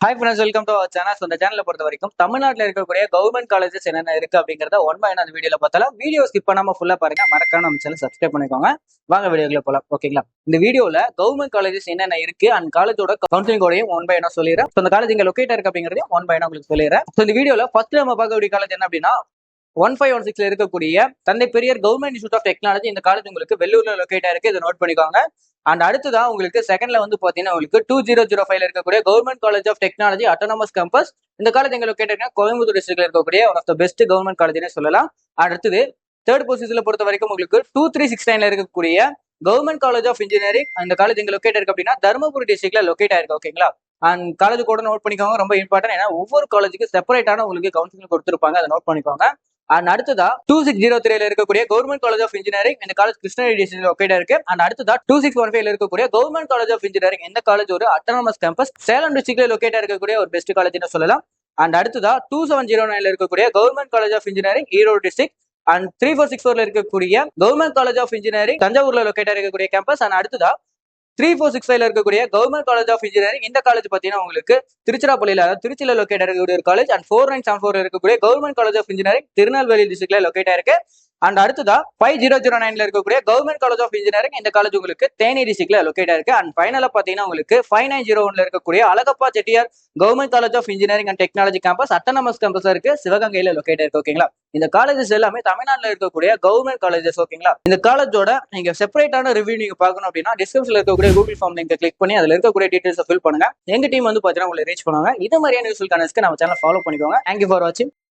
Hi friends, welcome to our channel. இந்த சேனலை பொறுத்த வரைக்கும் தமிழ்நாட்டில் இருக்கக்கூடிய கவர்மெண்ட் காலேஜஸ் என்னென்ன இருக்கு அப்படிங்கறத ஒன் பை அந்த வீடியோல பார்த்தாலும் வீடியோ ஸ்கிப் பண்ணாம ஃபுல்லா பாருங்க. மறக்காம நம்ம சேனல் சப்ஸ்கிரைப் பண்ணிக்கோங்க. வாங்க வீடியோக்குள்ள போலாம். ஓகேங்களா? இந்த வீடியோல கவர்மெண்ட் காலேஜஸ் என்னென்ன இருக்கு அண்ட் காலேஜோட கவுன்சிலிங் கோடையும் ஒன் பை சொல்லிடுறேன். இந்த காலேஜ் இங்க லொக்கேட் இருக்கு அப்படிங்கறதையும் ஒன் பை உங்களுக்கு சொல்லிடுறேன். இந்த வீடியோல ஃபர்ஸ்ட் நம்ம பார்க்கக்கூடிய காலேஜ் என்ன அப்படின்னா 1516 இருக்கக்கூடிய Thanthai Periyar government institute of technology. இந்த காலேஜ் உங்களுக்கு வெள்ளூர்ல லொக்கேட் இருக்கு. இதை நோட் பண்ணிக்கோங்க. அண்ட் அடுத்ததான் உங்களுக்கு செகண்ட்ல வந்து பாத்தீங்கன்னா உங்களுக்கு 2005 இருக்கக்கூடிய government college of technology autonomous campus. இந்த காலேஜ் எங்க லொக்கேட் இருக்குன்னா கோயம்புத்தூர் டிஸ்ட்ரிக்ட்ல இருக்கக்கூடிய one of the best government காலேஜ்னே சொல்லலாம். அடுத்தது தேர்ட் பொசிஷன்ல பொறுத்த வரைக்கும் உங்களுக்கு 2369 இருக்கக்கூடிய கவர்மெண்ட் காலேஜ் ஆஃப் இன்ஜினியரிங். அந்த காலேஜ் எங்க லொக்கேட் இருக்கு அப்படின்னா தருமபுரி டிஸ்ட்ரிக்ட்ல லொக்கேட் ஆயிருக்கு. ஓகேங்களா? அண்ட் காலேஜ் கூட நோட் பண்ணிக்கோங்க, ரொம்ப இம்பார்ட்டன். ஏன்னா ஒவ்வொரு காலேஜுக்கு செப்பரேட்டான உங்களுக்கு கவுன்சிலிங் கொடுத்துருப்பாங்க, அதை நோட் பண்ணிக்கோங்க. அண்ட் அடுத்ததா 2603 இருக்கக்கூடிய கவர்மெண்ட் காலேஜ் ஆஃப் இன்ஜினியரிங். இந்த காலேஜ் கிருஷ்ணகிரி டிஸ்ட்ரிக்ட்ல லொக்கேட் இருக்கு. அண்ட் அடுத்ததா 2615 இருக்கக்கூடிய கவர்மெண்ட் காலேஜ் ஆஃப் இன்ஜினியரிங். இந்த காலேஜ் ஒரு அட்டானமஸ் கேம்பஸ், சேலம் டிஸ்ட்ரிக்ட்ல லொக்கேட் இருக்கக்கூடிய ஒரு பெஸ்ட் காலேஜ்னு சொல்லலாம். அண்ட் அடுத்ததா 2709 இருக்கக்கூடிய government college of engineering Erode district. And 3464 இருக்கக்கூடிய கவர்மெண்ட் காலேஜ் ஆஃப் இன்ஜினியரிங் தஞ்சாவூர்ல லொக்கேட் இருக்கக்கூடிய கேம்பஸ். அண்ட் அடுத்ததா 3465 இருக்கக்கூடிய கவர்மெண்ட் காலேஜ் ஆஃப் இன்ஜினியரிங். இந்த காலேஜ் பாத்தீங்கன்னா உங்களுக்கு திருச்சிராப்பள்ளியில, அதாவது திருச்சியில லொக்கேட் இருக்கக்கூடிய ஒரு காலேஜ். அண்ட் 4974 இருக்கக்கூடிய government college of engineering Tirunelveli டிஸ்ட்ரிக்ட்ல லொக்கேட் இருக்கு. அண்ட் அடுத்ததா 5009 இருக்கக்கூடிய கவர்மெண்ட் காலேஜ் ஆஃப் இன்ஜினியரிங். இந்த காலேஜ் உங்களுக்கு தேனி டிஸ்ட்ரிக்ட்ல லொக்கேட் இருக்கு. அண்ட் ஃபைனலா பாத்தீங்கன்னா உங்களுக்கு 5901 இருக்கக்கூடிய Alagappa Chettiar government college of engineering and technology campus autonomous campus இருக்கு, சிவகங்கையில லொக்கேட் இருக்கு. ஓகேங்களா? இந்த காலேஜஸ் எல்லாமே தமிழ்நாட்டில் இருக்கக்கூடிய கவர்மெண்ட் காலேஜஸ். ஓகேங்களா? இந்த காலேஜோட நீங்க செப்பரேட்டான ரிவ்யூ நீங்க பார்க்கணும் அப்படின்னா டிஸ்கிரிப்ஷன்ல இருக்கக்கூடிய கூகுள் ஃபார்ம் லிங்க் கிளிக் பண்ணி அதுல இருக்கக்கூடிய டீடைல்ஸ் ஃபில் பண்ணுங்க. எங்க டீம் வந்து பாத்தீங்கன்னா உங்களை ரீச் பண்ணுவாங்க. இது மாதிரியான யூஸ்ஃபுல் கனெக்ட்ஸ்க்கு நம்ம சேனல் ஃபாலோ பண்ணிக்கோங்க. தேங்க்யூ ஃபார் வாட்சிங்.